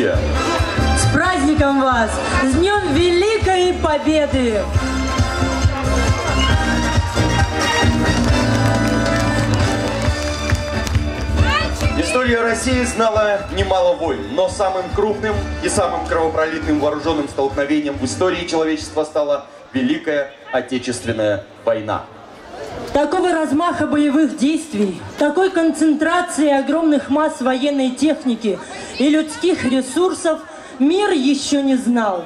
Здравствуйте! С праздником вас! С Днем Великой Победы! История России знала немало войн, но самым крупным и самым кровопролитным вооруженным столкновением в истории человечества стала Великая Отечественная война. Такого размаха боевых действий, такой концентрации огромных масс военной техники и людских ресурсов мир еще не знал.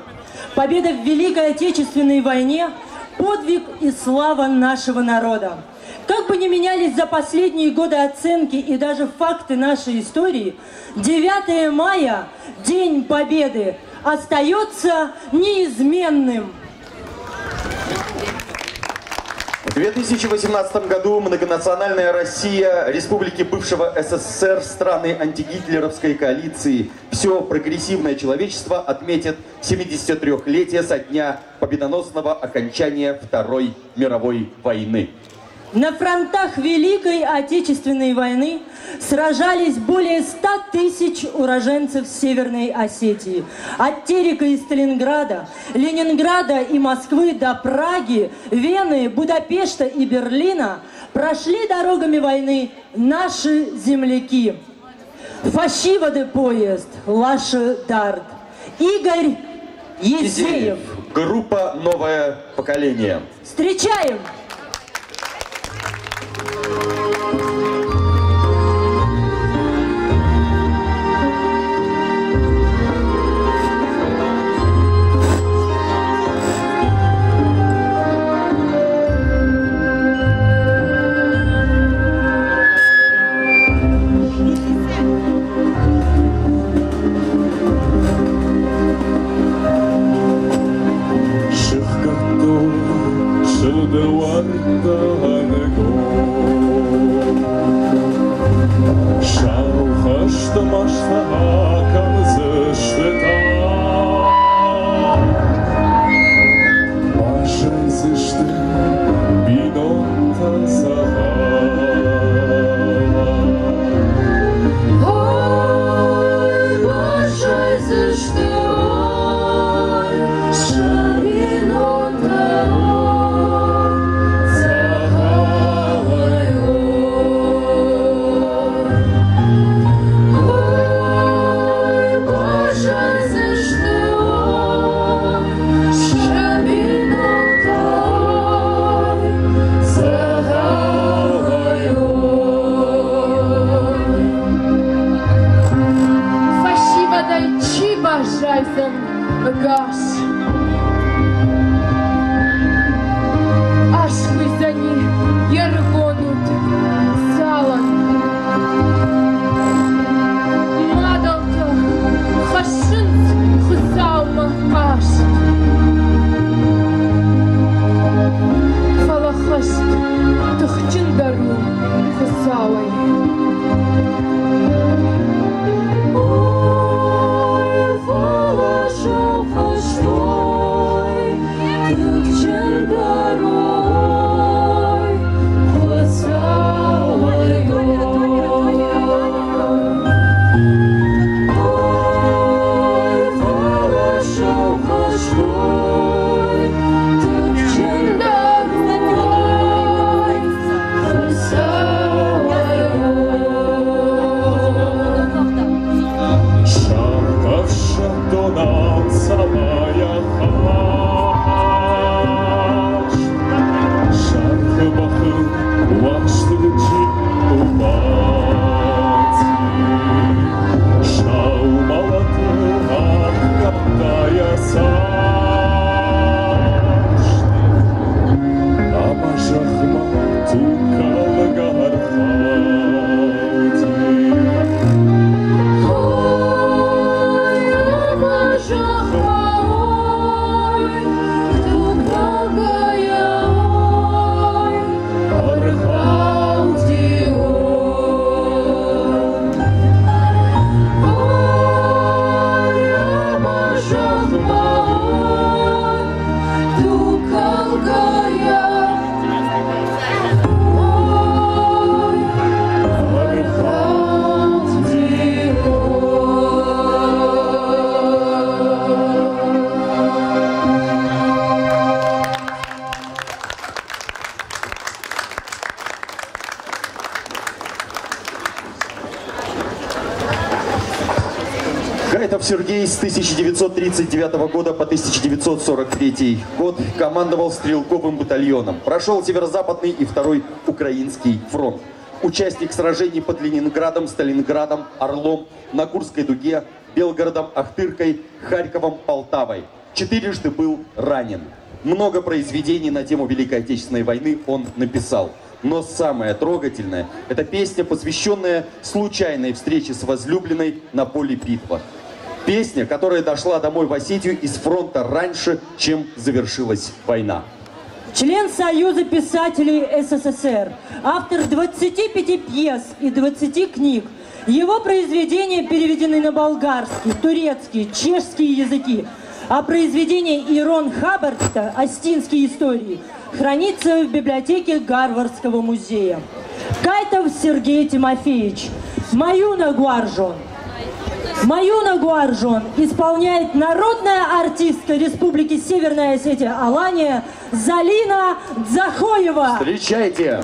Победа в Великой Отечественной войне – подвиг и слава нашего народа. Как бы ни менялись за последние годы оценки и даже факты нашей истории, 9 мая, День Победы, остается неизменным. В 2018 году многонациональная Россия, республики бывшего СССР, страны антигитлеровской коалиции, все прогрессивное человечество отметит 73-летие со дня победоносного окончания Второй мировой войны. На фронтах Великой Отечественной войны сражались более 100 тысяч уроженцев Северной Осетии. От Терека и Сталинграда, Ленинграда и Москвы до Праги, Вены, Будапешта и Берлина прошли дорогами войны наши земляки. Фащиводы поезд, Лаши Дарт, Игорь Езеев. Группа «Новое поколение». Встречаем! Кайтов Сергей с 1939 года по 1943 год командовал стрелковым батальоном. Прошел Северо-Западный и Второй Украинский фронт. Участник сражений под Ленинградом, Сталинградом, Орлом, на Курской дуге, Белгородом, Ахтыркой, Харьковом, Полтавой. 4-жды был ранен. Много произведений на тему Великой Отечественной войны он написал. Но самое трогательное – это песня, посвященная случайной встрече с возлюбленной на поле битвы. Песня, которая дошла домой в Осетию из фронта раньше, чем завершилась война. Член Союза писателей СССР, автор 25 пьес и 20 книг. Его произведения переведены на болгарский, турецкий, чешский языки. А произведение Ирон Хаббарта «Остинские истории» хранится в библиотеке Гарвардского музея. Кайтов Сергей Тимофеевич, «Маюна Гуаржон». «Маюна Гуаржон» исполняет народная артистка Республики Северная Осетия Алания Залина Дзахоева. Встречайте!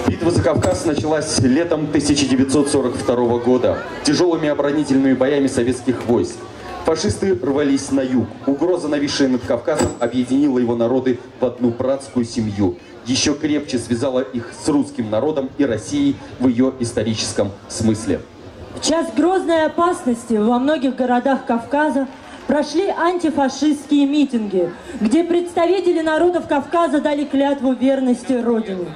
Битва за Кавказ началась летом 1942 года тяжелыми оборонительными боями советских войск. Фашисты рвались на юг. Угроза, нависшая над Кавказом, объединила его народы в одну братскую семью. Еще крепче связала их с русским народом и Россией в ее историческом смысле. В час грозной опасности во многих городах Кавказа прошли антифашистские митинги, где представители народов Кавказа дали клятву верности Родине.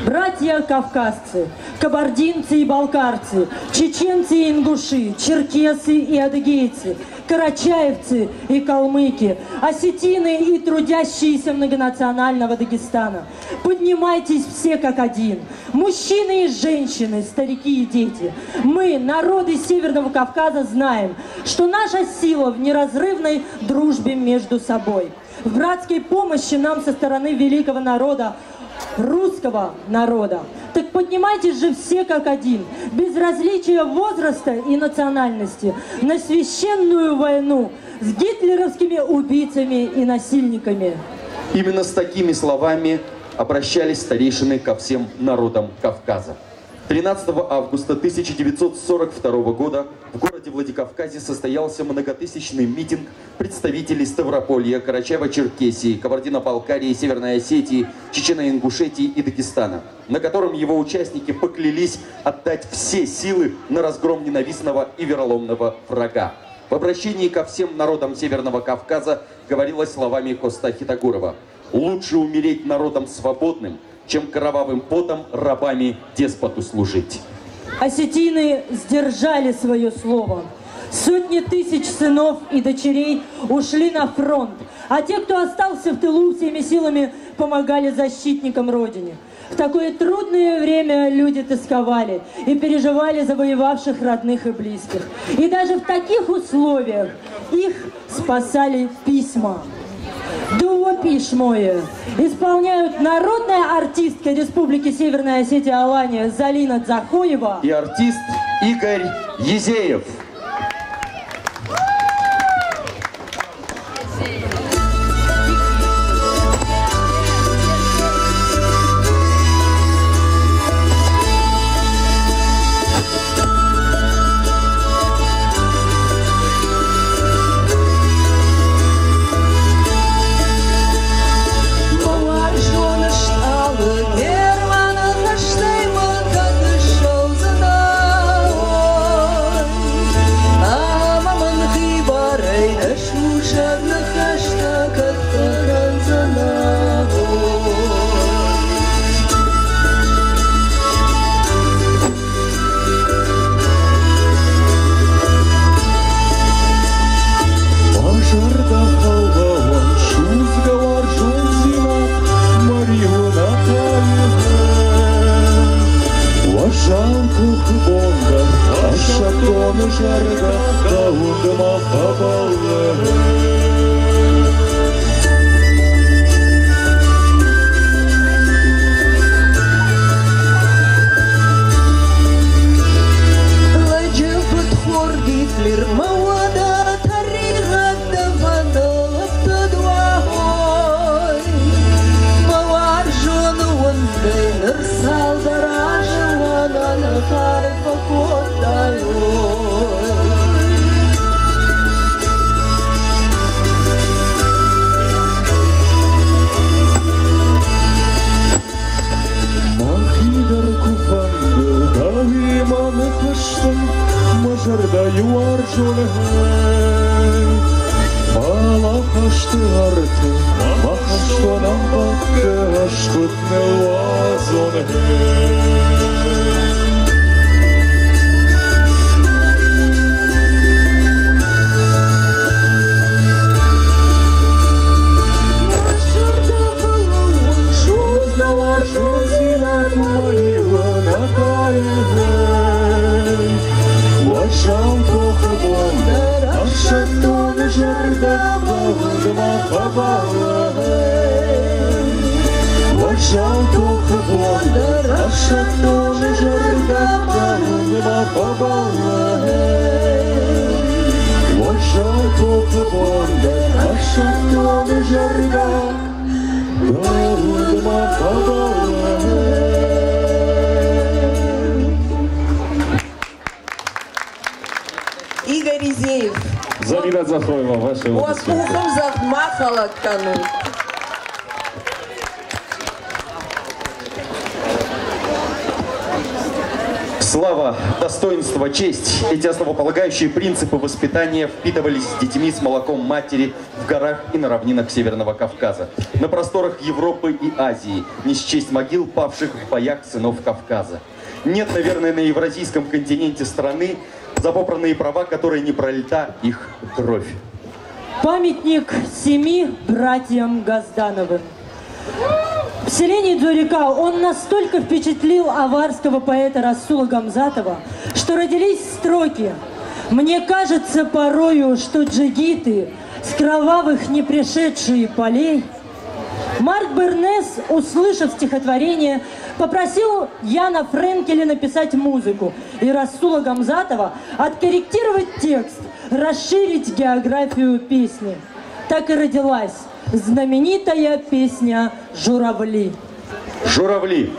Братья кавказцы, кабардинцы и балкарцы, чеченцы и ингуши, черкесы и адыгейцы, карачаевцы и калмыки, осетины и трудящиеся многонационального Дагестана. Поднимайтесь все как один, мужчины и женщины, старики и дети. Мы, народы Северного Кавказа, знаем, что наша сила в неразрывной дружбе между собой, в братской помощи нам со стороны великого народа, русского народа. Так поднимайтесь же все как один, без различия возраста и национальности, на священную войну с гитлеровскими убийцами и насильниками. Именно с такими словами обращались старейшины ко всем народам Кавказа. 13 августа 1942 года в городе Владикавказе состоялся многотысячный митинг представителей Ставрополья, Карачаево-Черкесии, Кабардино-Балкарии, Северной Осетии, Чечено-Ингушетии и Дагестана, на котором его участники поклялись отдать все силы на разгром ненавистного и вероломного врага. В обращении ко всем народам Северного Кавказа говорилось словами Коста Хитагурова: «Лучше умереть народом свободным, чем кровавым потом рабами деспоту служить». Осетины сдержали свое слово. Сотни тысяч сынов и дочерей ушли на фронт, а те, кто остался в тылу, всеми силами помогали защитникам Родины. В такое трудное время люди тосковали и переживали за воевавших родных и близких. И даже в таких условиях их спасали письма. «Дуо пишмое» исполняют народная артистка Республики Северная Осетия Алания Залина Дзахоева и артист Игорь Езеев. Игорь Езеев. Залина Дзахоева, ваши Вот ухом замахала канун. Слава, достоинство, честь – эти основополагающие принципы воспитания впитывались с детьми с молоком матери в горах и на равнинах Северного Кавказа, на просторах Европы и Азии, не счесть могил павших в боях сынов Кавказа. Нет, наверное, на евразийском континенте страны, за попранные права, которой не пролита их кровь. Памятник 7 братьям Газдановым. В селении Дзурика он настолько впечатлил аварского поэта Расула Гамзатова, что родились строки: «Мне кажется порою, что джигиты с кровавых не пришедшие полей». Марк Бернес, услышав стихотворение, попросил Яна Френкеля написать музыку и Расула Гамзатова откорректировать текст, расширить географию песни. Так и родилась знаменитая песня «Журавли». Журавли.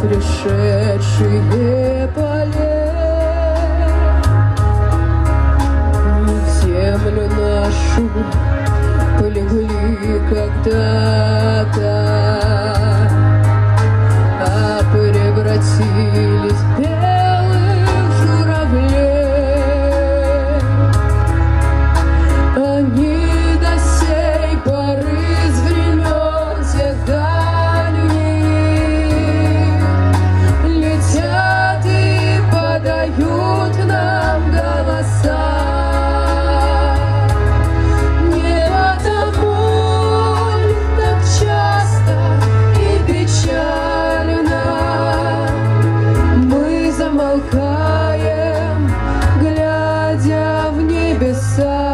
Пришедшие полей в землю нашу полегли когда-то, а превратились в белых журавлей. Они до сей поры с времен всех дают нам голоса. Не потому ли так часто и печально мы замолкаем, глядя в небеса?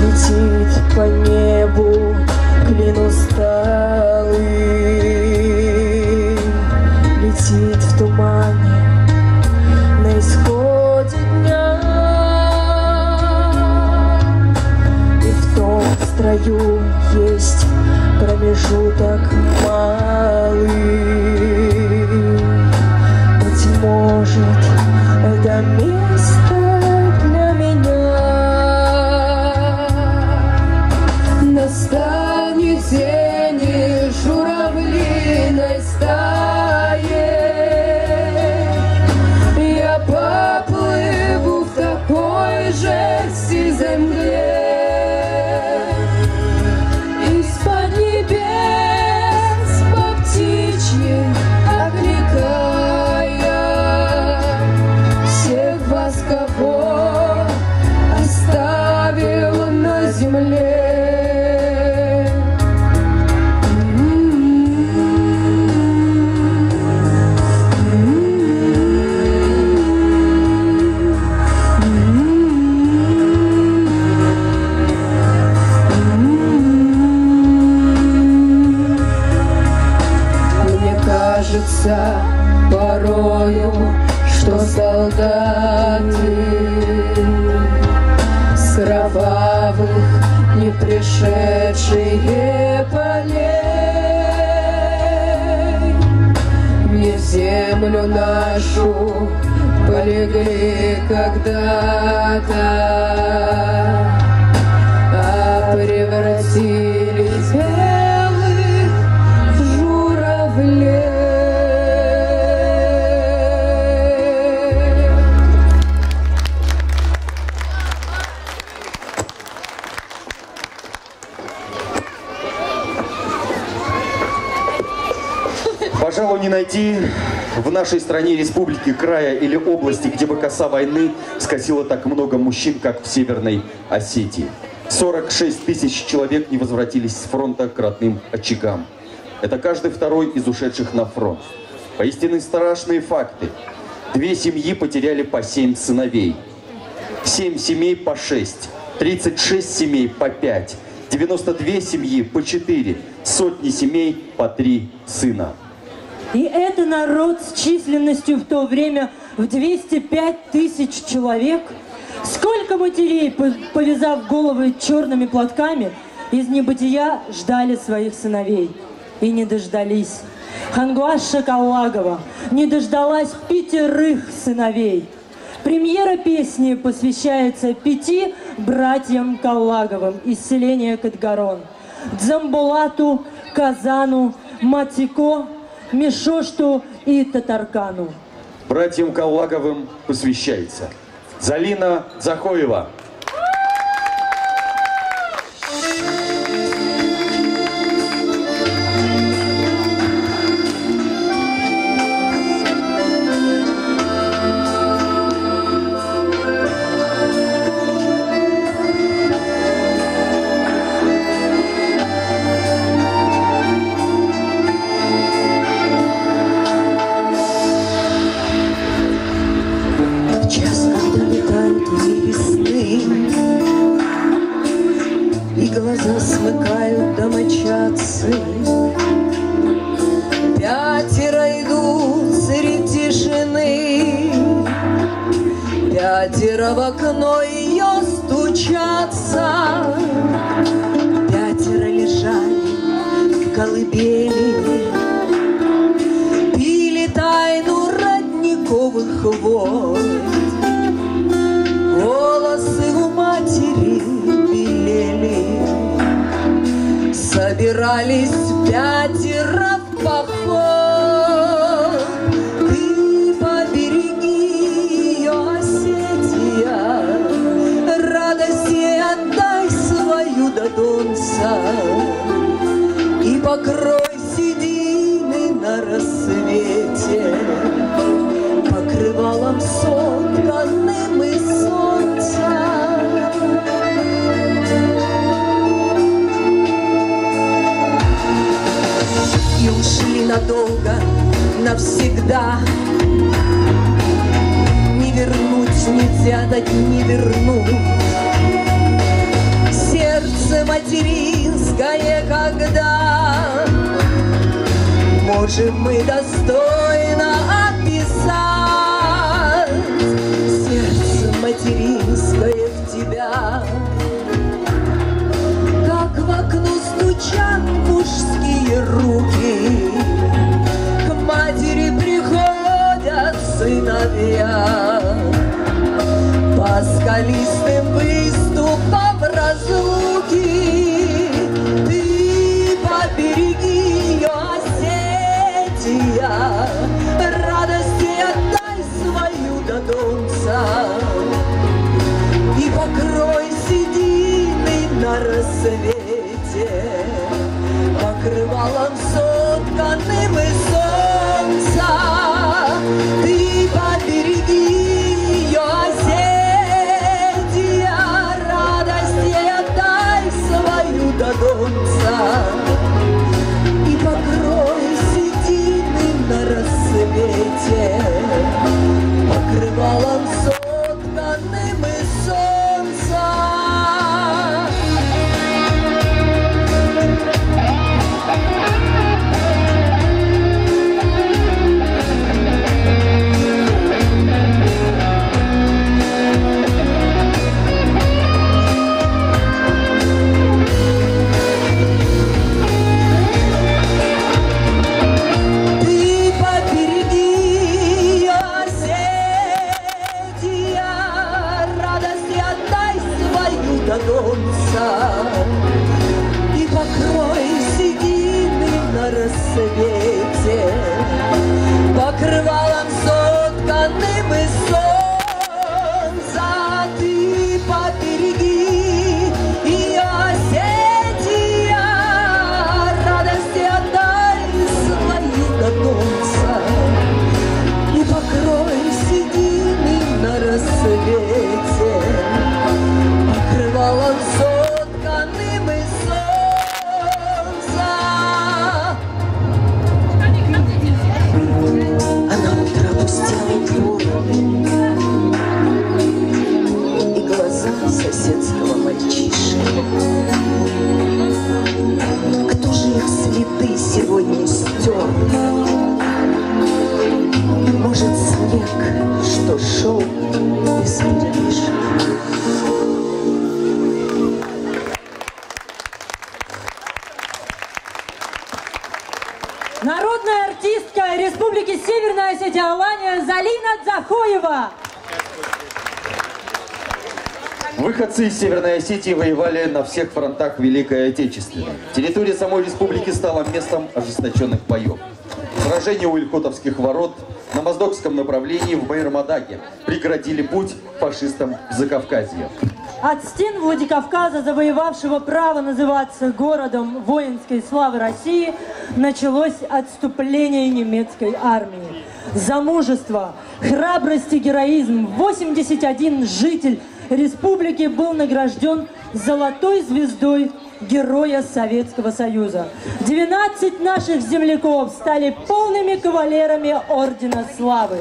Летит по небу клин усталый, летит в тумане на исходе дня, и в том строю есть промежуток малый. Быть может, это место для меня. Настанет день и журавлиной стаей я поплыву в такой же сизой мгле. Из-под небес по птичьи окликая всех вас, кого оставил на земле. Порою, что солдаты с кровавых не пришедшие полей не в землю нашу полегли когда-то, а превратились в белых журавлей. Пожалуй, не найти в нашей стране, республики, края или области, где бы коса войны скосила так много мужчин, как в Северной Осетии. 46 тысяч человек не возвратились с фронта к родным очагам. Это каждый второй из ушедших на фронт. Поистине страшные факты. 2 семьи потеряли по 7 сыновей. 7 семей по 6. 36 семей по 5. 92 семьи по 4. Сотни семей по 3 сына. И это народ с численностью в то время в 205 тысяч человек. Сколько матерей, повязав головы черными платками, из небытия ждали своих сыновей. И не дождались. Хангуаша Каллагова не дождалась 5 сыновей. Премьера песни посвящается 5 братьям Каллаговым из селения Катгарон: Дзамбулату, Казану, Матико, Мишошту и Татаркану. Братьям Каллаговым посвящается Залина Захоева. Глаза смыкают домочадцы, 5 идут среди тишины, 5 в окно ее стучатся, 5 лежали в колыбели, пили тайну родниковых вод. Волосы у матери белели, собирались 5 в поход. Ты побереги ее, Осетия, радость ей отдай свою до донца, и покрой седины на рассвете покрывалом сотканным из солнца. И ушли надолго, навсегда. Не вернуть, нельзя дать не вернуть. Сердце материнское, когда можем мы достойно описать. Сердце материнское в тебя, как в окно стучат мужские руки, к матери приходят сыновья, по скалистым выступам разлуки. Ты побереги ее, Осетия, радости отдай свою до донца, и покрой седины на рассвете покрывалом сотканным из солнца. Ты побереги ее, Осетия, радость ей отдай свою до донца, и покрой седины на рассвете покрывалом сотканным из солнца. артистка Республики Северная Осетия Алания Залина Дзахоева. Выходцы из Северной Осетии воевали на всех фронтах Великой Отечественной. Территория самой республики стала местом ожесточенных боев. Сражения у Ильхотовских ворот на Моздокском направлении в Байрамадаге преградили путь фашистам в Закавказье. От стен Владикавказа, завоевавшего право называться городом воинской славы России, началось отступление немецкой армии. За мужество, храбрость и героизм 81 житель республики был награжден золотой звездой Героя Советского Союза. 12 наших земляков стали полными кавалерами Ордена Славы.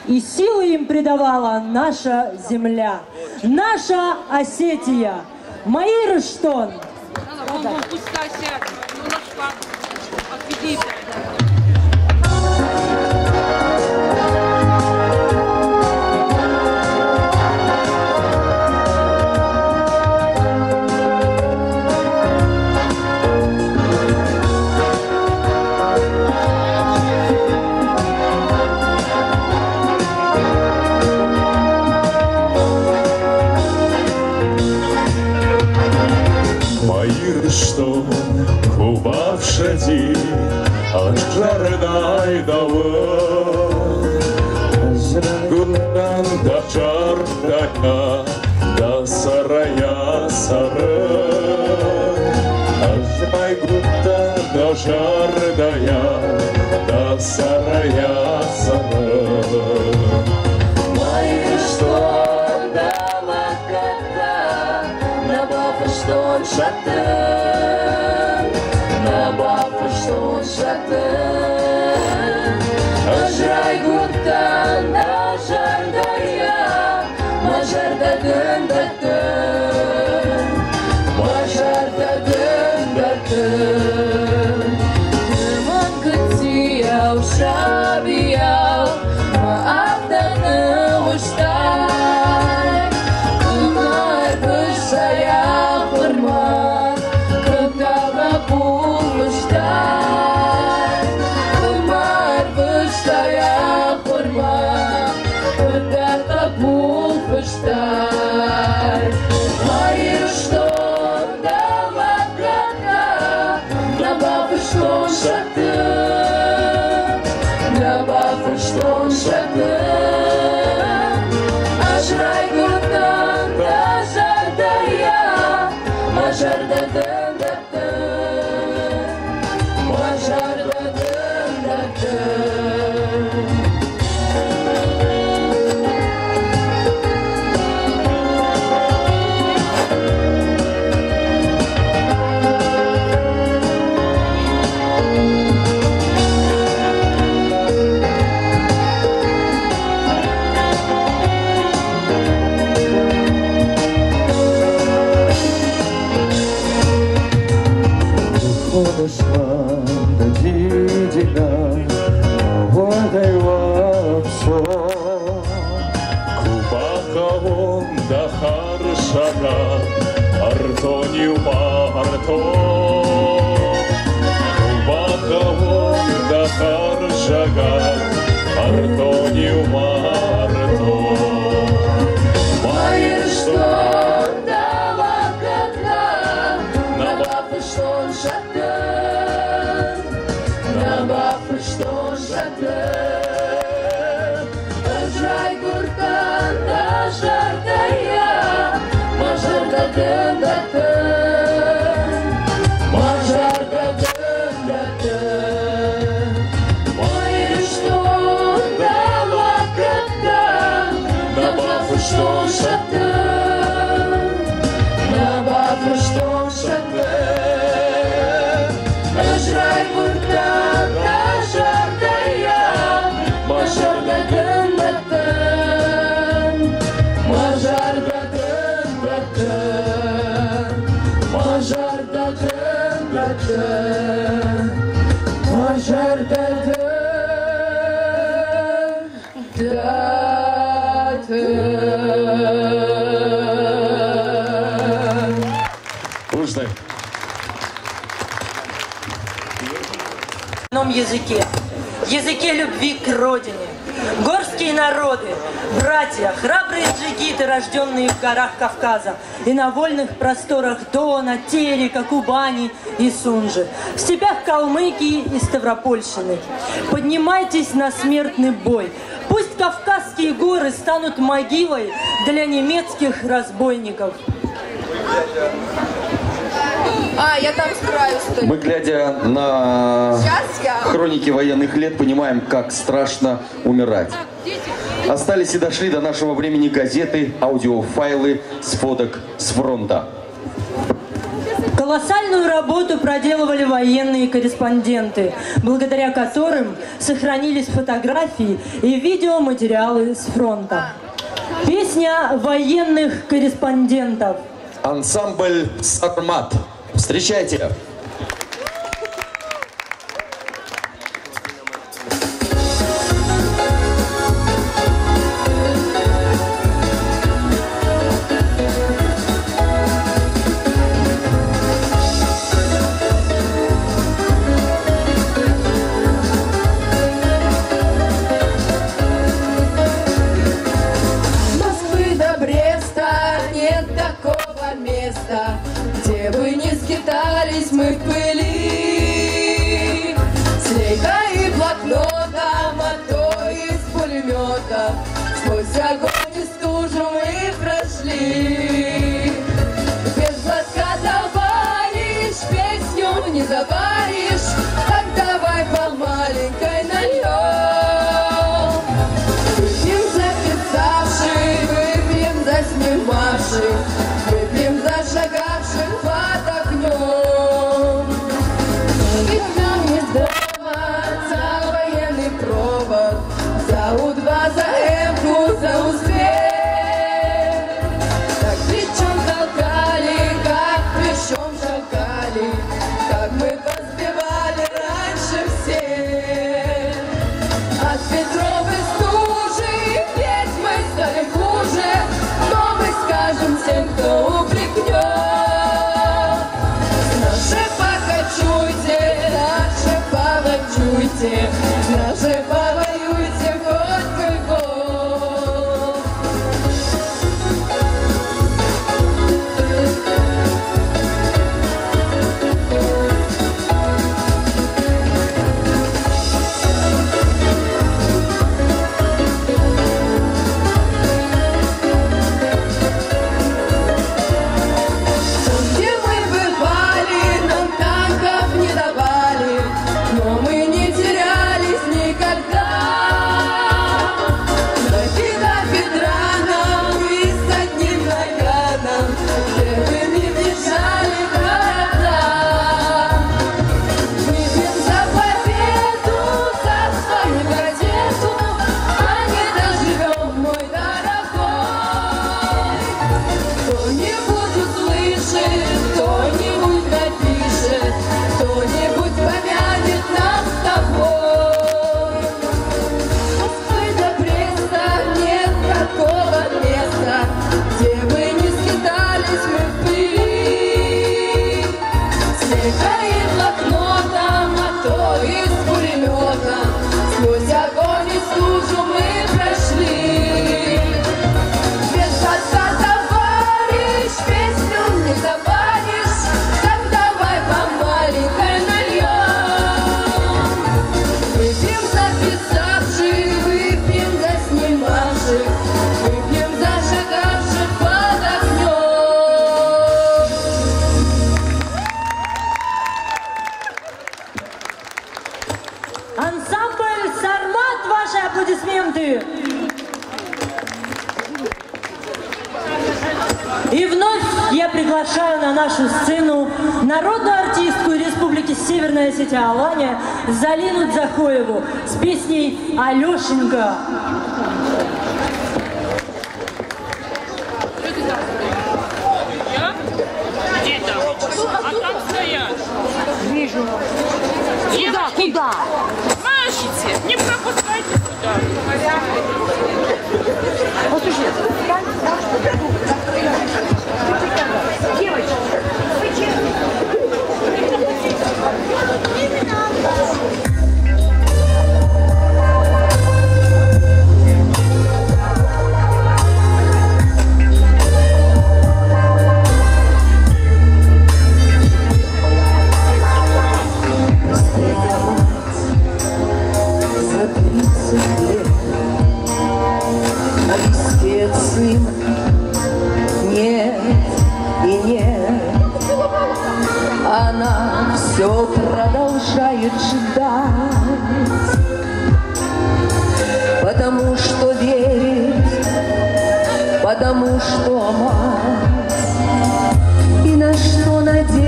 И силы им придавала наша земля, наша Осетия. Маир Штон. Что кубавшади от жардай дава Гурдан да жардая да сарая сара Ажмай гурдан да жардая да сарая сара Мои что дала кота на баба что он шатен Ажрай гуртан, ажардая, мажардадын датын, мажардадын датын. Тыман кытияу шабияу, маавданы ұштай, Кымар бышая құрман, Кымтаға бұл ұштай. Маир что дала кота, добавь что шаты, добавь что шаты. Ажрай гуртан, ажардая, мажардадын датын, мажардадын датын. Артонию марто, Кубаковон да харжага, Артонию марто. Маир что дала кота, добавь что шатен, добавь что шатен. Ажрай гуртан, ажардая, мажардадын датын, мажардадын датын. Маир что дала кота, добавь что шатен, добавь что шатен. Ажрай гуртан, ажардая, мажардадын датын, мажардадын датын, мажардадын датын, мажардадын датын. Нужно. На языке. языке любви к родине. Горские народы, братья, храбрые джигиты, рожденные в горах Кавказа и на вольных просторах Дона, Терека, Кубани и Сунжи, в степях Калмыкии и Ставропольщины. Поднимайтесь на смертный бой. Пусть Кавказские горы станут могилой для немецких разбойников. Я там с краю стою. Мы, глядя на Сейчас я. хроники военных лет, понимаем, как страшно умирать. Остались и дошли до нашего времени газеты, аудиофайлы с фоток с фронта. Колоссальную работу проделывали военные корреспонденты, благодаря которым сохранились фотографии и видеоматериалы с фронта. Песня военных корреспондентов. Ансамбль «Сармат». Встречайте! Москвы до Бреста нет такого места, где бы не скитались мы в пыли. С лейкой и блокнотом, а то и с пулемета, сквозь огонь и стужу мы прошли. Без глотка товарищ, песню не заваришь, так давай по маленькой нальем. Выпьем за писавших, выпьем за снимавших, выпьем за шагавших под огнем. Ведь нам не сдавать за военный провод, за У-2, за М-ку, за успех. Так плечом толкали, как плечом шагали, как мы поспевали раньше всех. От Петровой стужи ведь мы стали хуже, но мы скажем всем, кто упрекнет. Наши покачуйте, наши повочуйте, наши повоюйте хоть бы год. Где мы бывали, нам танков не давали, но мы не терялись никогда. Накида Петраном и с одним наганом первыми бежали города. Выпьем за победу, за свою газету, а не доживем, мой дорогой. Кто-нибудь услышит, кто-нибудь напишет, кто-нибудь помянет нас с тобой. Москвы до Бреста нет такого места, где бы не скитались мы в пыли. С лейкой и блокнотом, а то и с пулеметом, сквозь огонь и стужу мы прошли. Без отца, товарищ, песню не заваришь, так давай по маленькой нальем. Выпьем за писавших, выпьем за снимавших, выпьем за шагавших под огнем. Ансамбль «Сармат», ваши аплодисменты! И вновь я приглашаю на нашу сцену народную артистку Республики Северная Осетия Алания Залину Дзахоеву с песней «Алешенька». Где там? А там стоят. Вижу. Девочки, Куда? машите, не пропускайте сюда. Послушай, девочки, вы Она все продолжает ждать, потому что верит, потому что мать, и на что надеется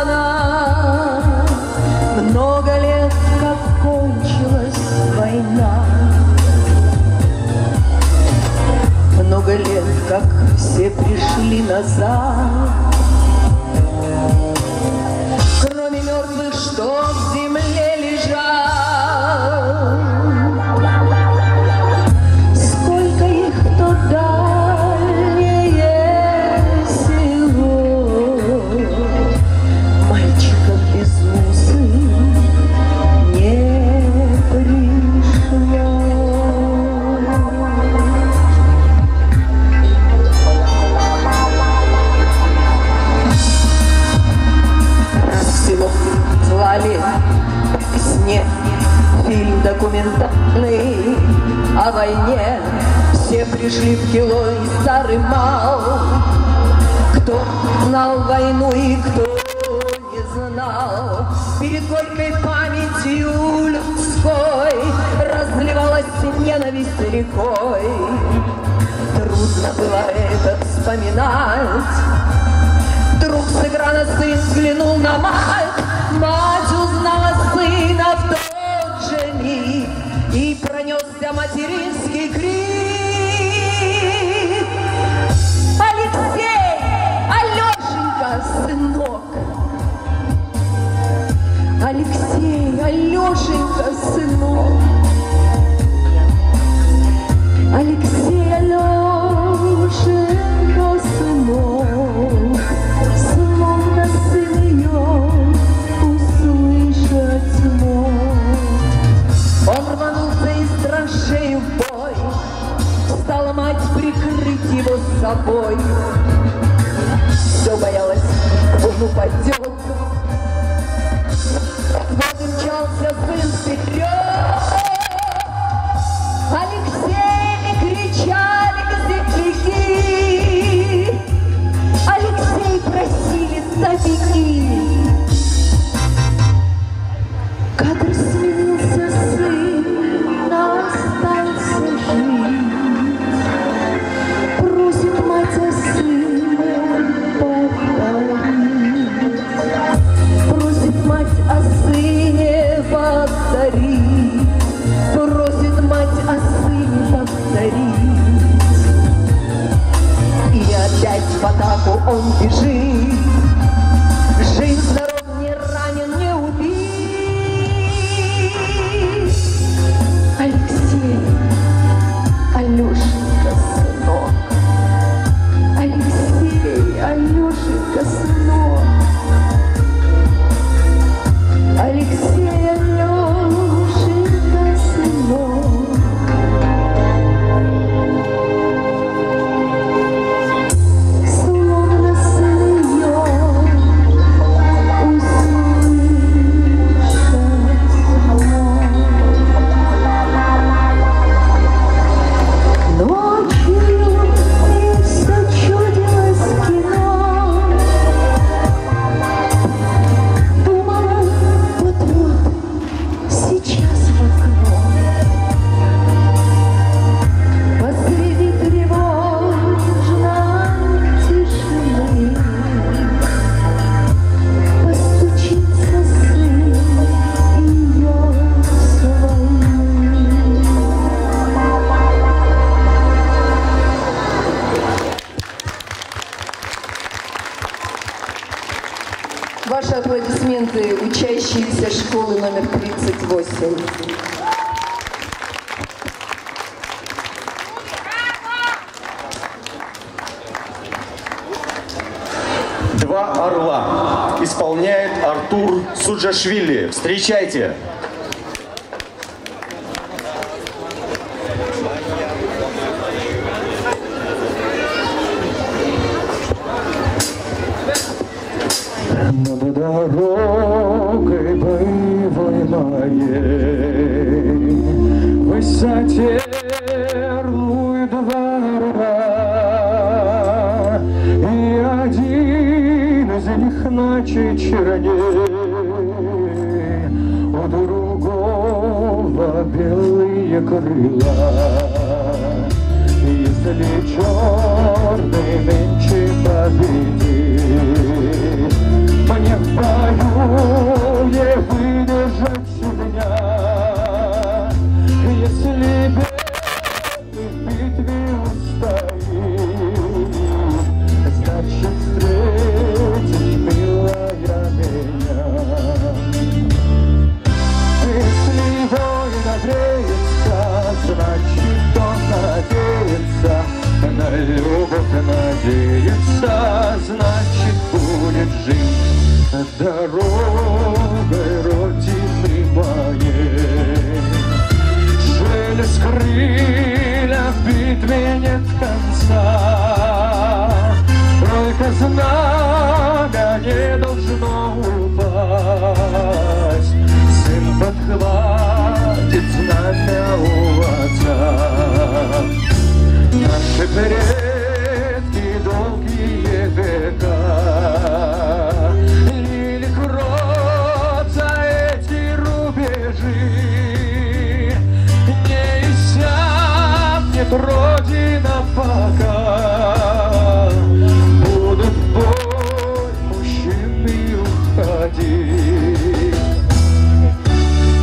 она. Много лет, как кончилась война, много лет, как все пришли назад. Кроме мертвых, что в земле лежат, сколько их то дальнее село, мальчиков без музы не пришло. Слали в сне фильм документальный о войне. Все пришли в Кило и старый мал. Кто знал войну и кто не знал. Перед горькой памятью людской разливалась ненависть рекой. Трудно было это вспоминать. Вдруг с экрана сын взглянул на мать. Мать узнала сына в тот же миг, и пронесся материнский крик: Алексей, Алешенька, сынок! Алексей, Алешенька, сынок! Алексей, Алешенька, сынок! Словно сын ее услышать мог. Он рванулся из траншеи в бой, стала мать прикрыть его собой. Все боялась, он упадет. Вот и мчался сын вперед. Алексей, кричали земляки. Алексей, просили, забеги. Кадр сменился, сын остался жить. Просит мать о сыне повторить. Просит мать о сыне повторить. Просит мать о сыне повторить. И опять в атаку он бежит. Жив, здоров, не ранен, не убит. Алексей, Алешенька, сынок. Алексей, Алешенька, сынок. Алексей, Алешенька, сынок. Словно сын ее Ваши аплодисменты учащиеся школы номер 38. «Два орла» исполняет Артур Суджашвили. Встречайте! Над дорогой боевой моей высоте орлует два орла, и один синих ночей черней, у другого белые крыла. Если черный нынче победит, мне в бою не выдержать меня. Если белый в битве устоит, значит встретит милая меня. Если воин огреется, значит он надеется, на любовь надеется, значит будет жить дорогой Родины моей. Шелест крылья в битве нет конца, только знамя не должно упасть. Сын подхватит знамя у отца. Наши предки долгие века лили кровь за эти рубежи. Не иссякнет Родина пока, будут в бой мужчины уходить.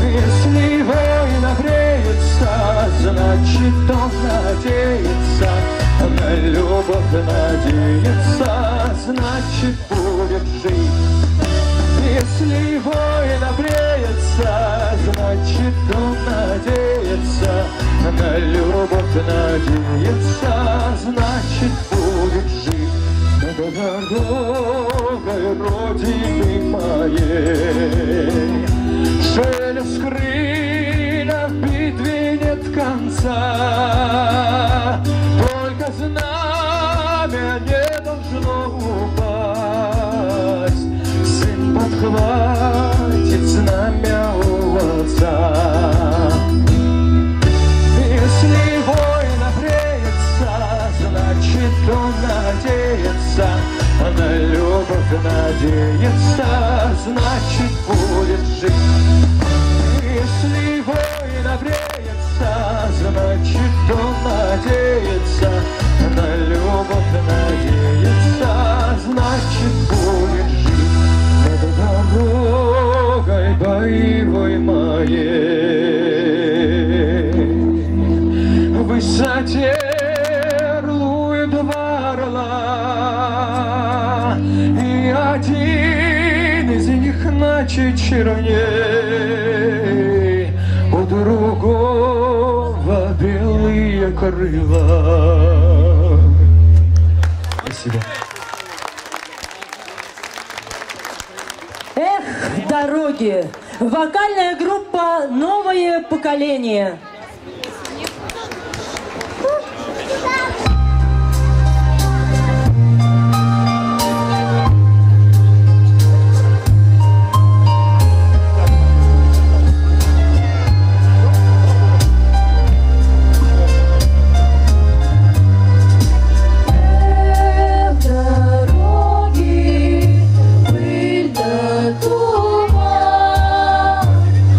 Если воин огреется, значит он надеется, на любовь надеется, значит будет жить. Если воин огреется, значит он надеется, на любовь надеется, значит будет жить. Над дорогой Родины моей. Шелест крылья в битве нет конца, только знамя не должно упасть. Сын подхватит знамя у отца. Если воин обреется, значит он надеется, на любовь надеется, значит будет жить. Если воин обреется, значит он надеется, на любовь надеется, значит будет жить. Над дорогой боевой моей. В высоте орлует два орла, и один из них ночи черней, у другого белые крыла. Спасибо. Эх, дороги! Вокальная группа «Новое поколение».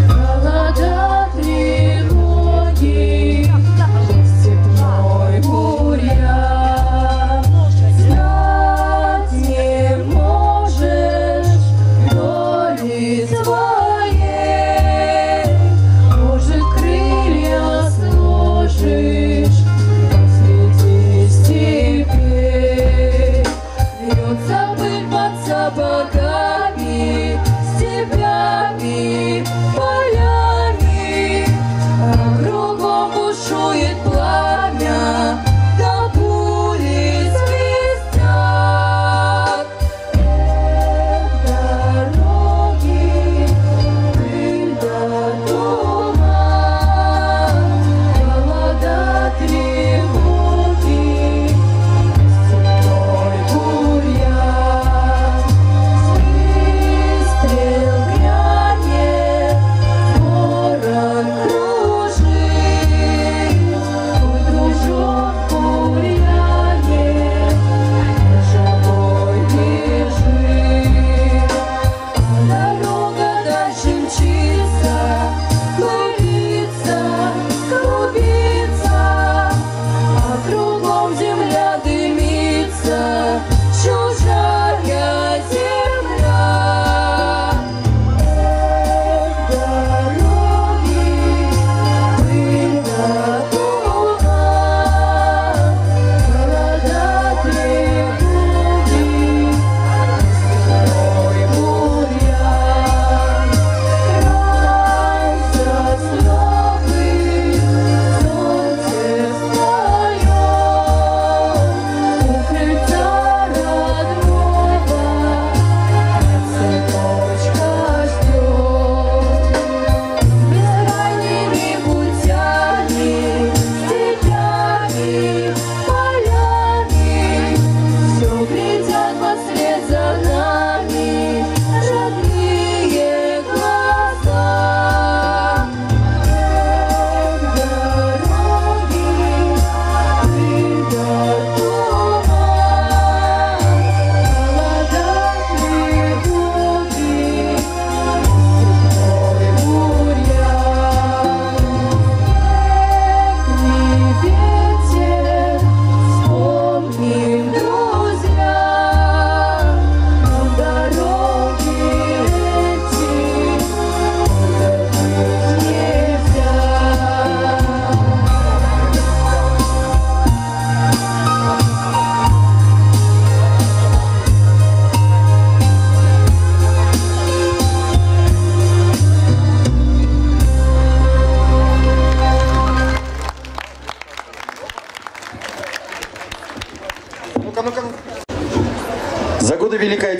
Холода тревог.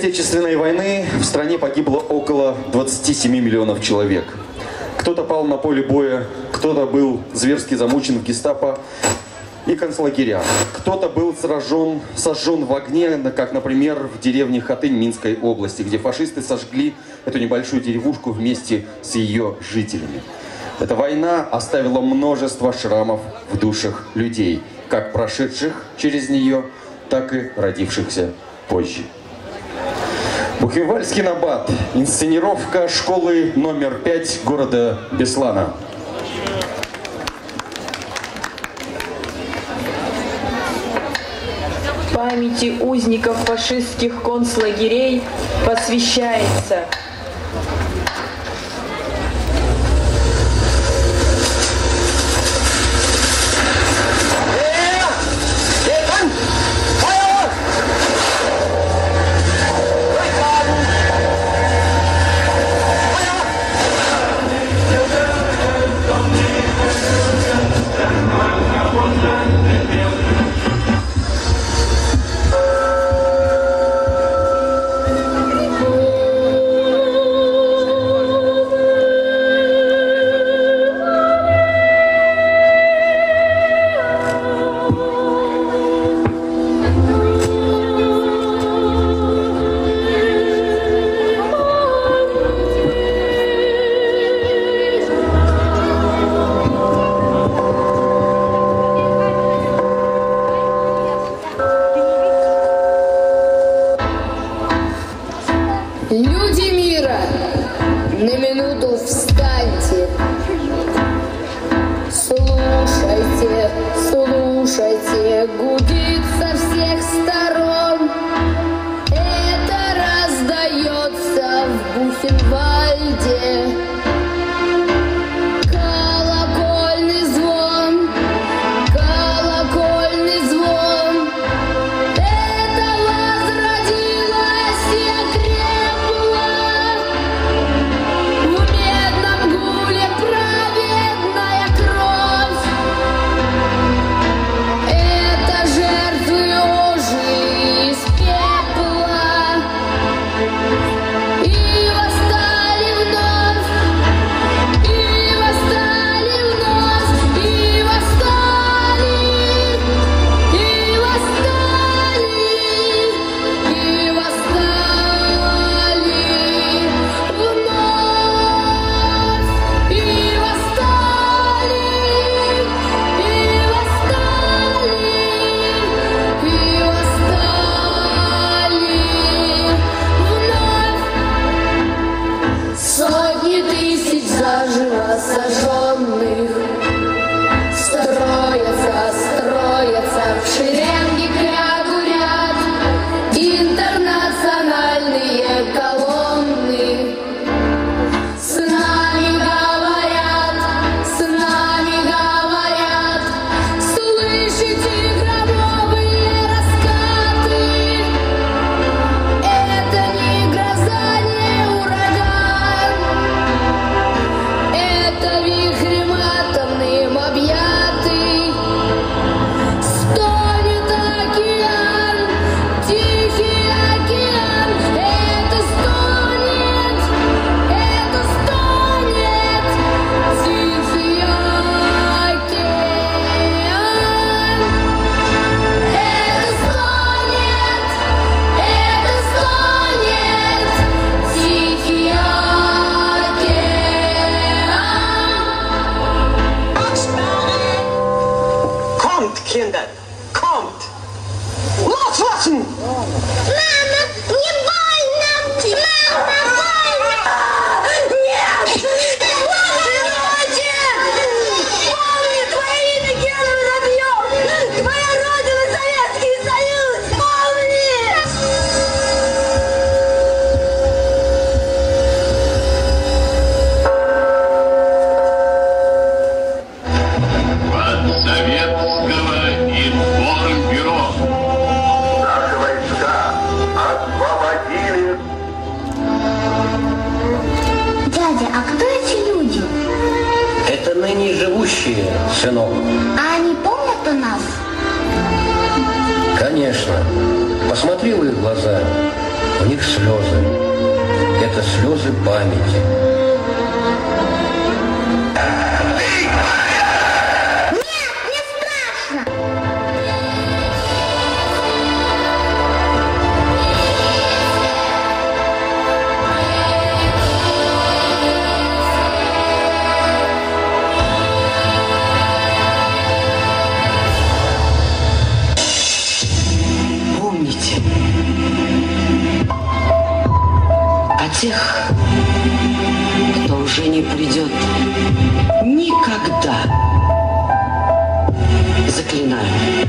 Отечественной войны в стране погибло около 27 миллионов человек. Кто-то пал на поле боя, кто-то был зверски замучен в гестапо и концлагерях. Кто-то был сожжен в огне, как, например, в деревне Хатынь Минской области, где фашисты сожгли эту небольшую деревушку вместе с ее жителями. Эта война оставила множество шрамов в душах людей, как прошедших через нее, так и родившихся позже. Бухенвальдский набат. Инсценировка школы номер 5 города Беслана. Памяти узников фашистских концлагерей посвящается. Люди мира, на минуту встаньте. Слушайте, слушайте, гудит со всех сторон. Это раздается в Бухенвальде. Колокольный звон, колокольный звон. Это возродилась и окрепла в медном гуле праведная кровь. Это жертвы ожили из пепла и восстали вновь, и восстали вновь, и восстали, и восстали, и восстали вновь, и восстали, и восстали, и восстали вновь. Сотни тысяч заживо сожженных строятся, строятся в шеренги к ряду ряд интернациональные колонны. С нами говорят, слышите громовые раскаты? Это не гроза, не ураган, это вихрем атомным объятый. Стонет океан, Тихий океан, это стонет, Тихий океан. Это стонет, Тихий океан. Kommt, Kinder, kommt! Loslassen! Мама, мне больно! Мама, больно! Нет! Помни, твое имя геном забьем! Твоя родина Советский Союз! Помни! От советского информбюро. Наши войска освободили. Дядя, а кто эти люди? Это ныне живущие, сынок. А они помнят о нас? Конечно. Посмотри в их глаза. У них слезы. Это слезы памяти. Помните о тех, кто уже не придет никогда. Заклинаю.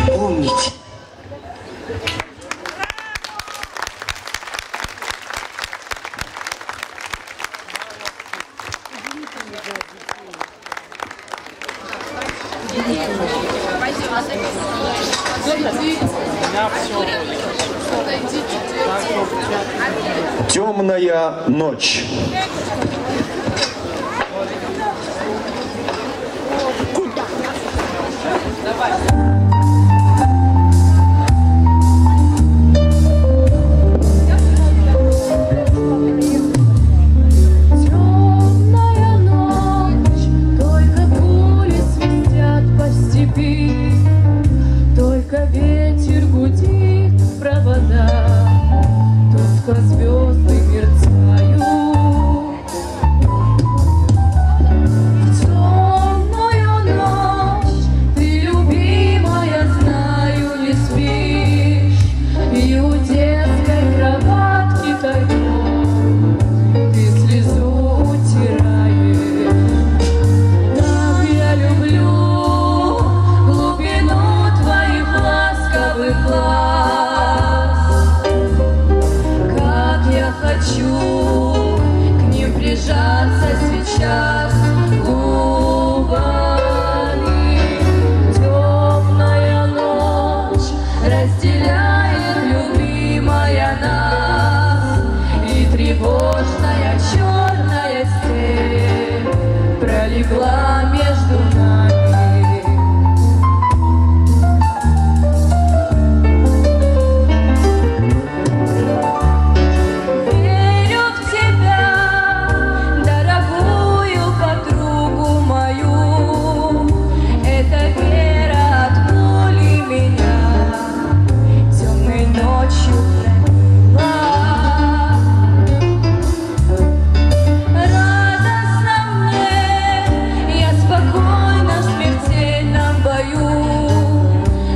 Помните. Темная ночь. Темная ночь, только пули свистят по степи, только ветер гудит в проводах, тускло звезды мерцают. В темную ночь ты, любимая, знаю, не спишь, и у детской кроватки тайком ты слезу утираешь. Так я люблю глубину твоих ласковых глаз, как я хочу к ним прижаться сейчас губами. Темная ночь разделяет, любимая, нас, и тревожная черная степь пролегла между нами. Верю в тебя, дорогую подругу мою, эта вера от пули меня темной ночью хранила. Радостно мне, я спокойна в смертельном бою,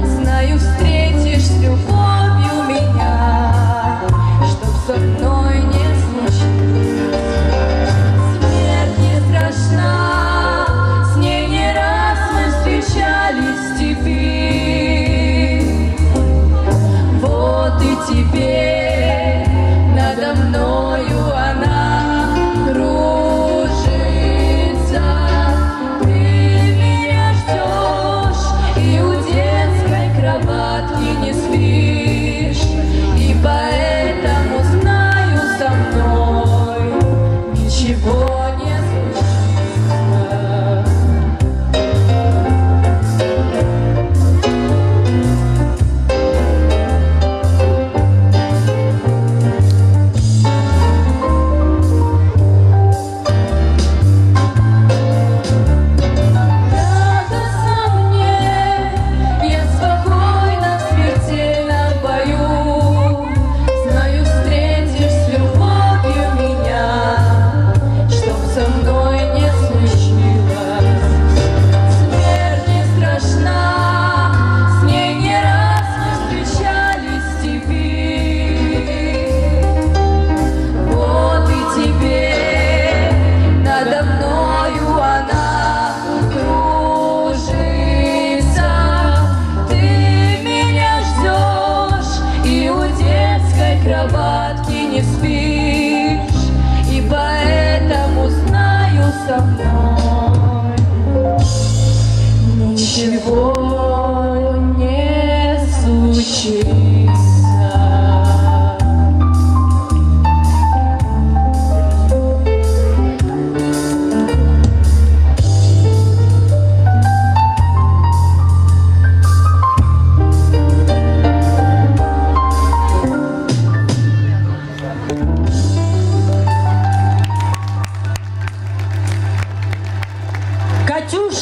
знаю, встретишь с любовью меня, чтоб со мной не случилось. Смерть не страшна, с ней не раз мы встречались в степи. Вот и теперь надо мною она кружится. Ты меня ждешь, и у детской кроватки не спишь, и поэтому знаю, со мной ничего не случится. Радостно мне, я спокойна в смертельном бою, знаю, встретишь с любовью меня, чтоб со мной не случилось. Смерть не страшна, с ней не раз мы встречались в степи. Вот и теперь надо мною она кружится. Ты меня ждешь, и у детской кроватки не спишь, и поэтому знаю, со мной ничего не случится.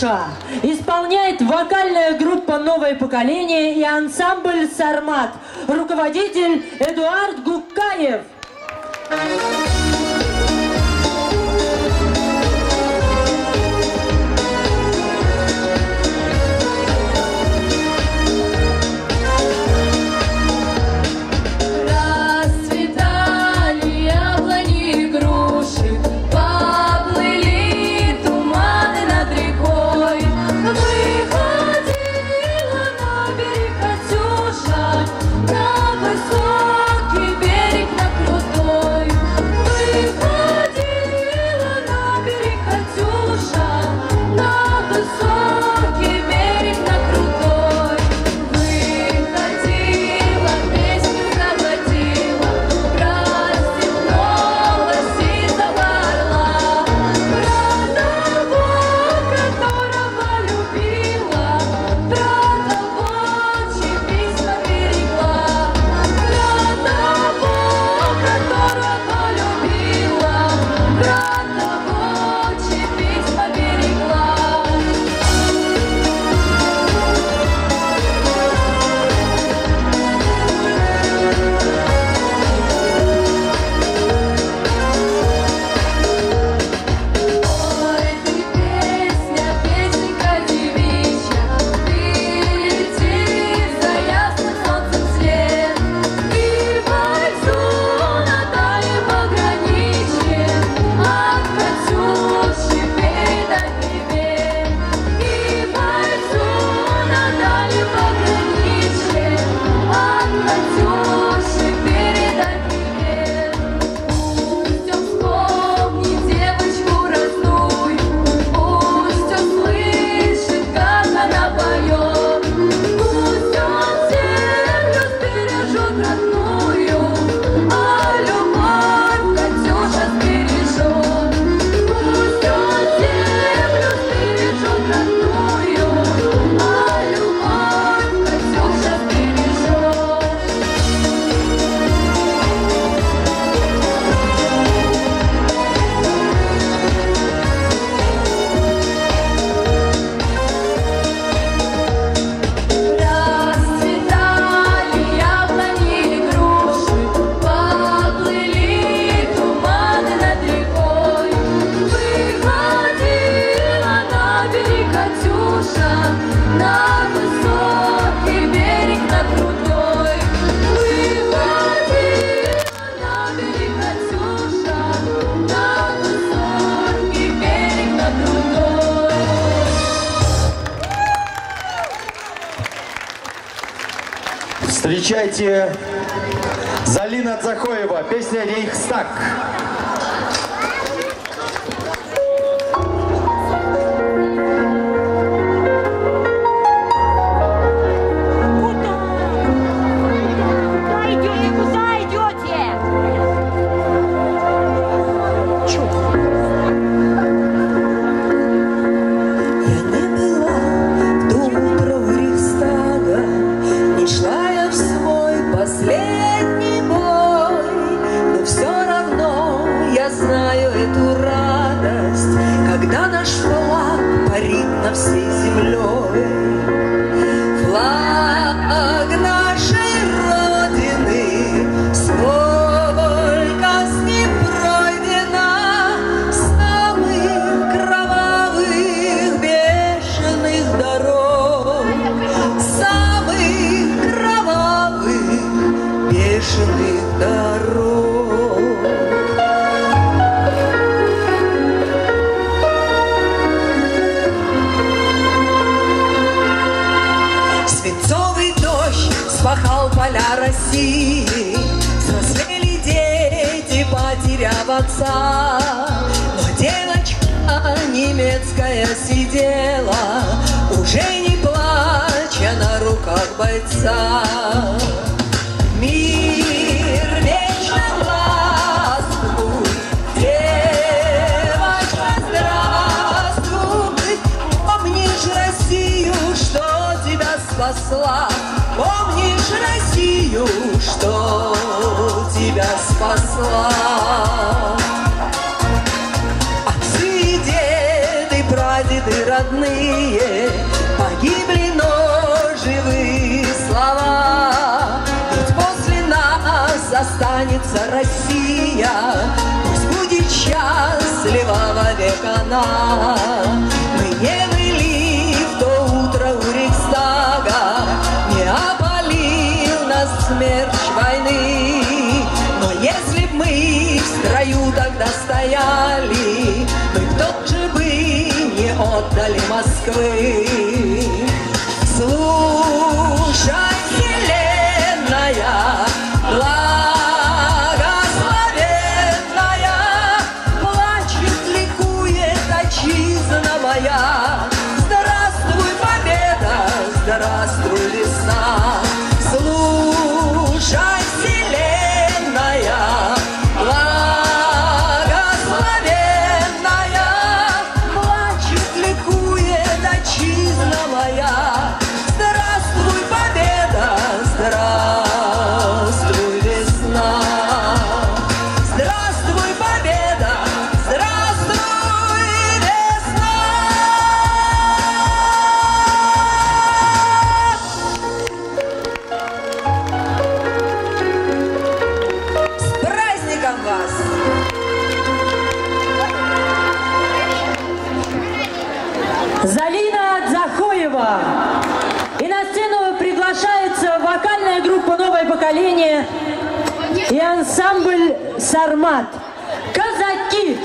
душа. Исполняет вокальная группа «Новое поколение» и ансамбль «Сармат». Руководитель Эдуард Гуккаев. Встречайте Залина Дзахоева, песня «Рейхстаг». Отца, но девочка немецкая сидела, уже не плача на руках бойца. Мир вечно здравствуй, девочка, здравствуй. Помнишь Россию, что тебя спасла? Помнишь Россию, что тебя спасла? Отцы, деды, прадеды родные сердца Россия, пусть будет счастлива вовек она. Мы не были в то утро у Рейхстага, не опалил нас смерч войны. Но если б мы в строю тогда стояли, мы тоже бы не отдали Москвы. Слушай, вселенная, благословенная, плачет, ликует отчизна моя. Здравствуй, победа, здравствуй, весна. Слушай, вселенная, благословенная, плачет, ликует отчизна моя. Здравствуй, победа, здравствуй, весна. Здравствуй, победа, здравствуй, весна. С праздником вас! Залина Дзахоева. И на сцену приглашается вокальная группа «Новое поколение» и ансамбль «Сармат». Казаки!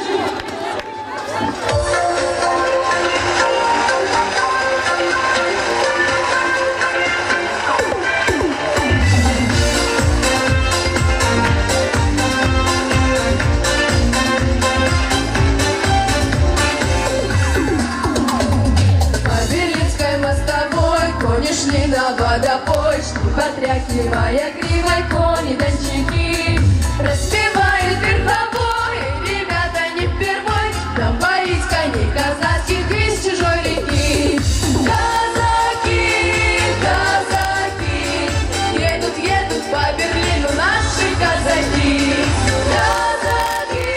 Шли на водопочте, потряхивая гривой кони дончаки. Распевают верховой, ребята не впервой, напоить коней казацких из чужой реки. Казаки, казаки, едут, едут по Берлину наши казаки. Казаки,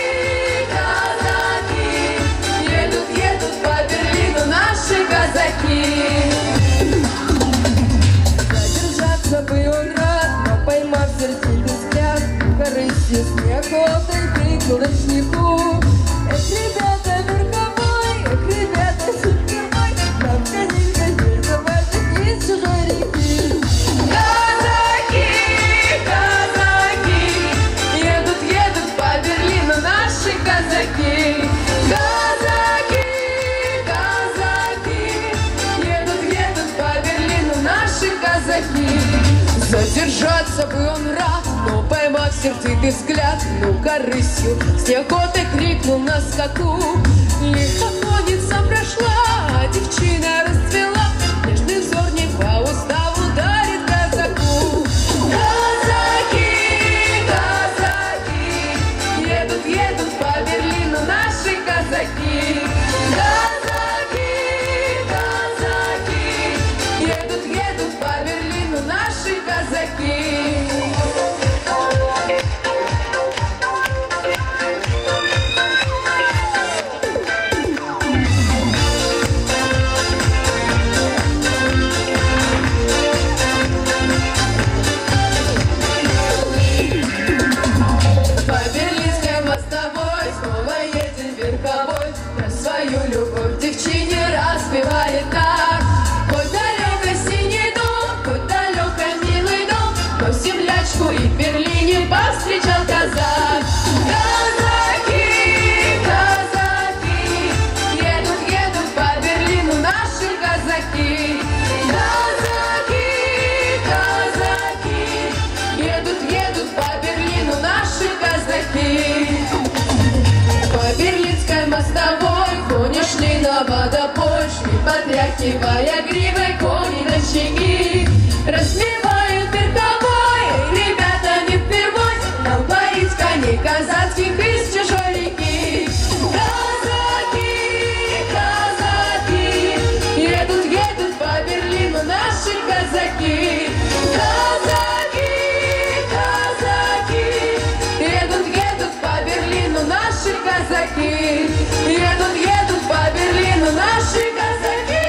казаки, едут, едут по Берлину наши казаки. Бы он рад, но поймав сердцем взгляд, корыстью с неохотой крикнул ночнику: эх, ребята, верховой, эх, ребята, супермой, нам коней забрать из чужой реки. Казаки, казаки, едут, едут по Берлину наши казаки. Казаки, казаки, едут, едут по Берлину наши казаки. Задержаться бы он рад, но поймав сердитый взгляд, ну корыстью с неохотой крикнул на скаку: лихо конница прошла, а девчина расцвела, нежный взор не по уставу дарит казаку. Казаки, казаки, едут, едут по Берлину наши казаки. Казаки, казаки, едут, едут по Берлину наши казаки. По Берлинской мостовой снова едет верховой, про свою любовь девчине распевает так. Хоть далеко синий дом, хоть далеко милый дом, но землячку и в Берлине повстречал казак. Казаки, казаки, едут, едут по Берлину наши казаки. Казаки, казаки, едут, едут по Берлину наши казаки. По Берлинской мостовой кони шли на водопочве, потряхивая гривой кони ночники. Распевают верховой, ребята не впервой, напоить коней казацких из чужой реки. Казаки, казаки, едут, едут по Берлину наши казаки. Казаки, казаки, едут, едут по Берлину наши казаки. Едут, едут по Берлину наши казаки.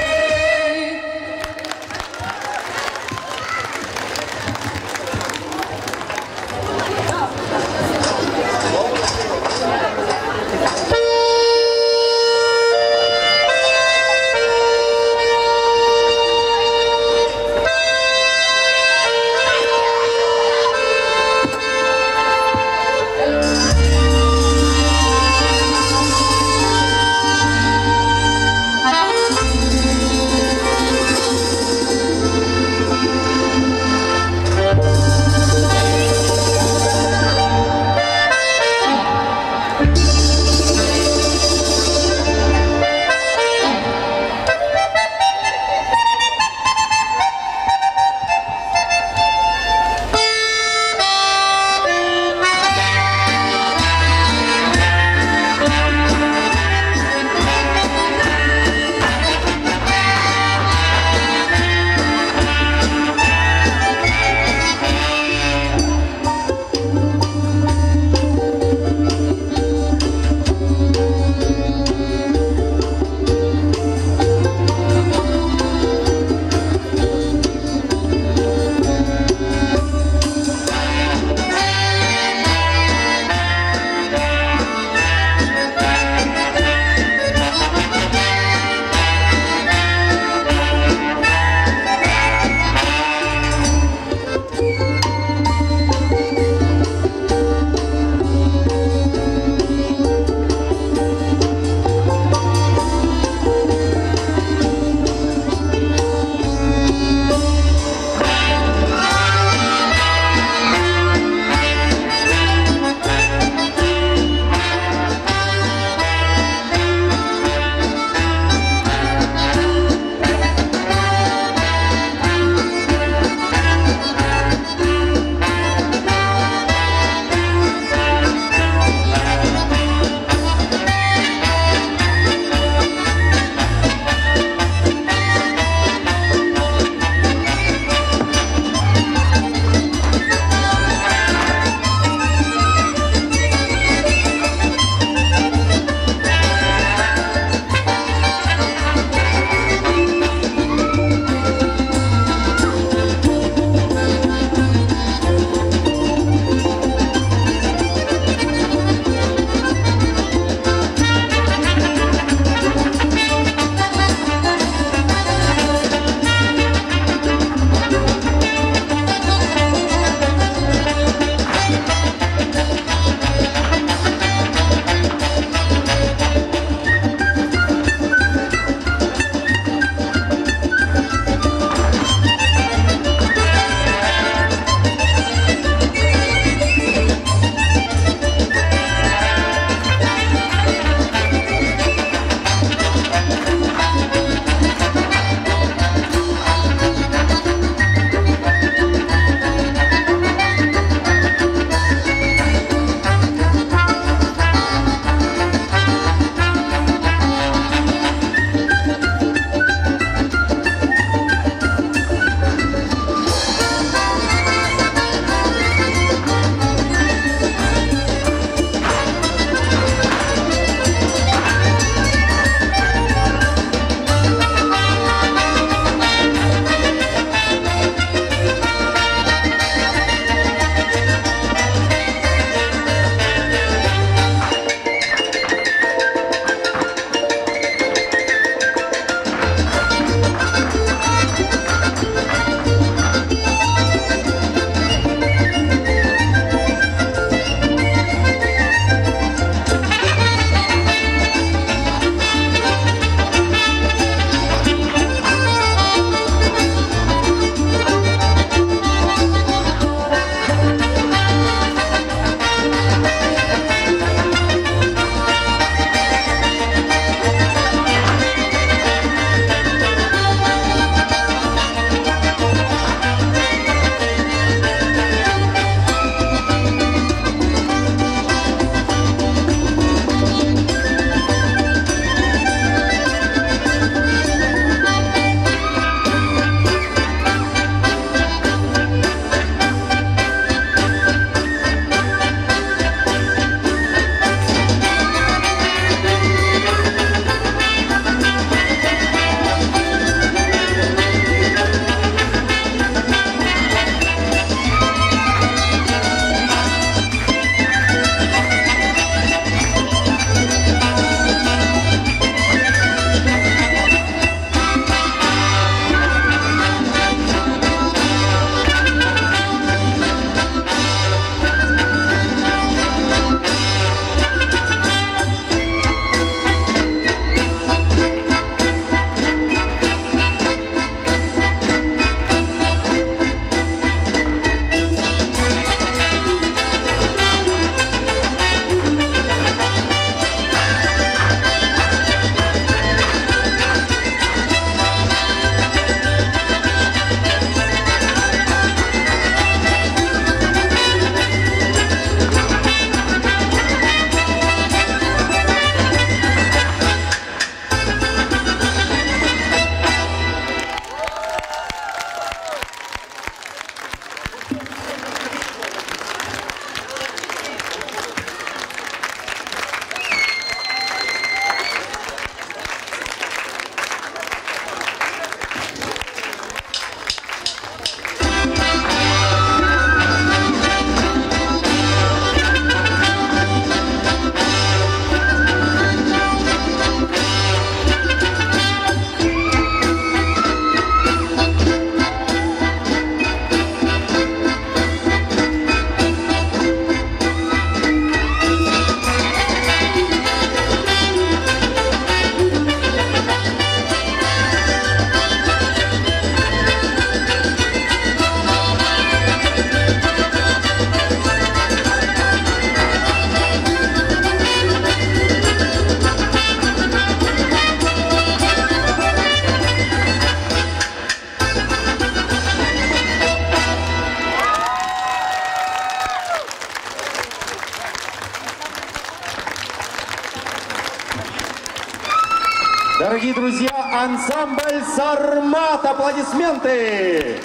Дорогие друзья, ансамбль «Сармат». Аплодисменты!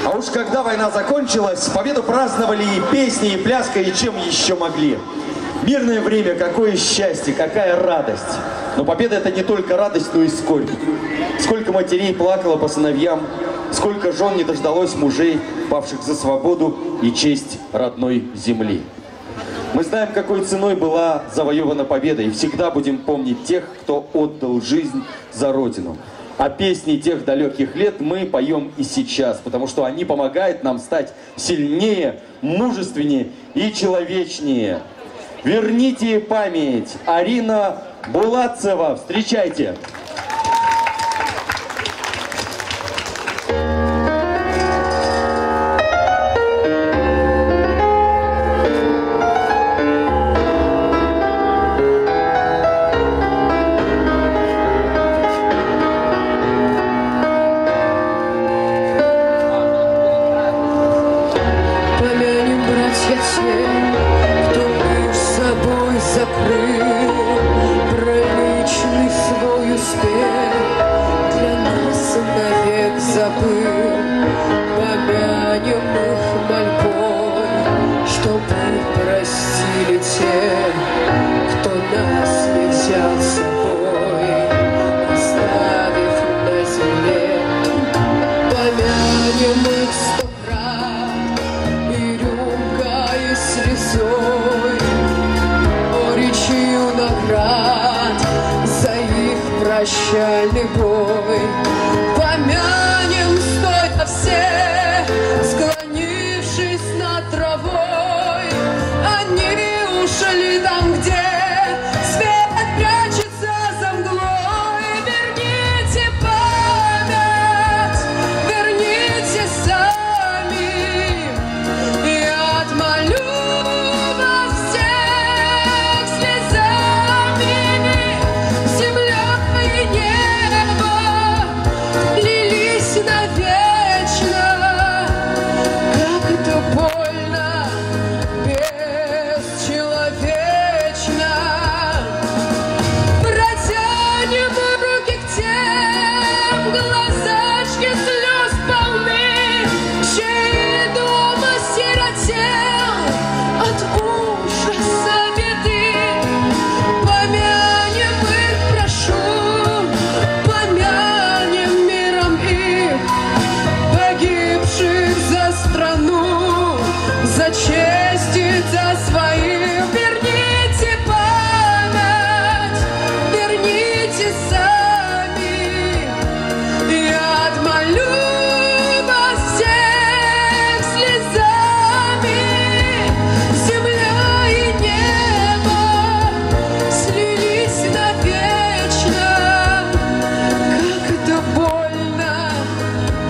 А уж когда война закончилась, победу праздновали и песни, и пляской, и чем еще могли. Мирное время, какое счастье, какая радость. Но победа — это не только радость, но и скорбь. Сколько матерей плакало по сыновьям, сколько жен не дождалось мужей, павших за свободу и честь родной земли. Мы знаем, какой ценой была завоевана победа, и всегда будем помнить тех, кто отдал жизнь за Родину. А песни тех далеких лет мы поем и сейчас, потому что они помогают нам стать сильнее, мужественнее и человечнее. Верните память. Арина Булатцева. Встречайте. Прощальный бой. Помянем стоя все, склонившись над травой. Они ушли там, где свет прячется за мглой. Верните память, верните сами. Я отмолю вас всех слезами. Земля и небо лились навечно. Как это больно, бесчеловечно. Протянем руки к тем, глазачки слез полны, чей дом осиротел от ужаса беды. Помянем их, прошу, помянем миром их, погибших за страну, за честь и за свою. Верните память, верните сами. Я отмолю вас всех слезами. Земля и небо слились навечно. Как это больно,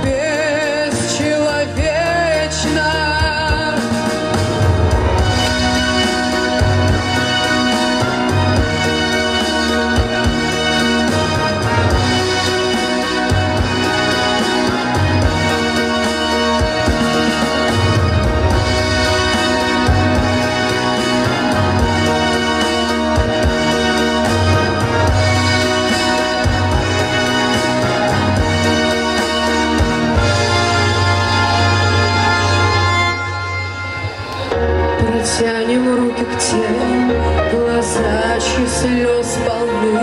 бесчеловечно. Протянем руки к тем, глазачки слез полны,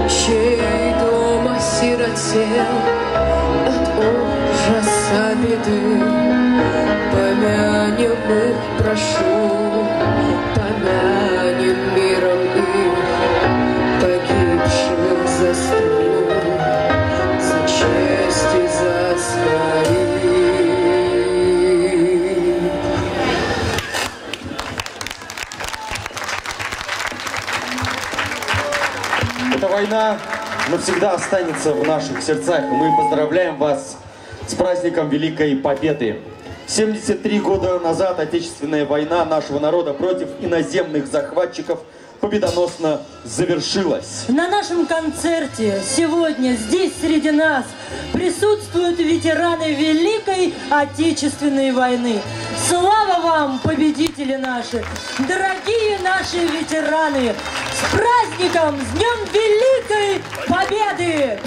чей дом осиротел от ужаса беды. Помянем их, прошу, помянем миром их, погибших за страну, за честь и за своих. Эта война навсегда останется в наших сердцах. Мы поздравляем вас с праздником Великой Победы. 73 года назад Отечественная война нашего народа против иноземных захватчиков победоносно завершилась. На нашем концерте сегодня здесь среди нас присутствуют ветераны Великой Отечественной войны. Слава вам, победители наши! Дорогие наши ветераны! С праздником! С Днем Великой Победы!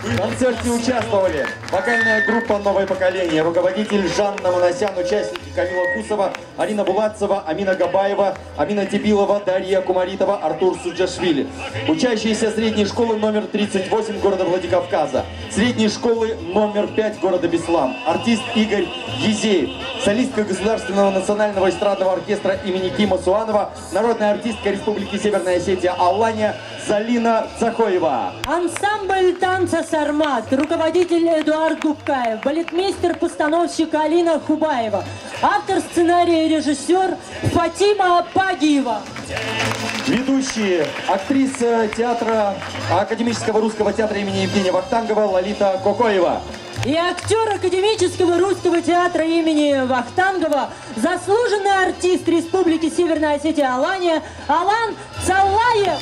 В концерте участвовали вокальная группа «Новое поколение», руководитель Жанна Манасян, участники Камила Кусова, Арина Булатцева, Амина Габаева, Амина Тебилова, Дарья Кумаритова, Артур Суджашвили. Учащиеся средней школы номер 38 города Владикавказа, средней школы номер 5 города Беслан, артист Игорь Езеев, солистка Государственного национального эстрадного оркестра имени Кима Суанова, народная артистка Республики Северная Осетия Алания Залина Цахоева. Ансамбль танца «Сармат», руководитель Эдуард Дубкаев, балетмейстер-постановщик Алина Хубаева, автор сценария и режиссер Фатима Пагиева. Ведущие: актриса театра Академического русского театра имени Евгения Вахтангова Лолита Кокоева. И актер Академического русского театра имени Вахтангова, заслуженный артист Республики Северная Осетия Алания Алан Цаллаев.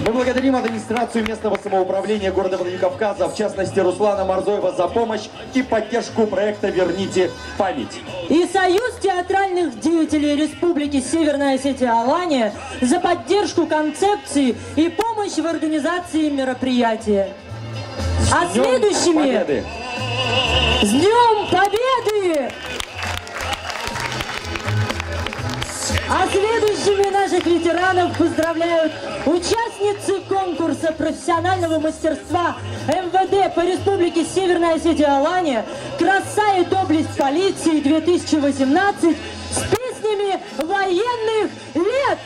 Мы благодарим администрацию местного самоуправления города Владикавказа, в частности Руслана Марзоева, за помощь и поддержку проекта «Верните память». И Союз театральных деятелей Республики Северная Осетия Алания за поддержку концепции и помощь в организации мероприятия. А следующими... С Днем Победы! А следующими наших ветеранов поздравляют участницы конкурса профессионального мастерства МВД по Республике Северная Осетия Алания «Краса и доблесть полиции 2018» с песнями военных лет.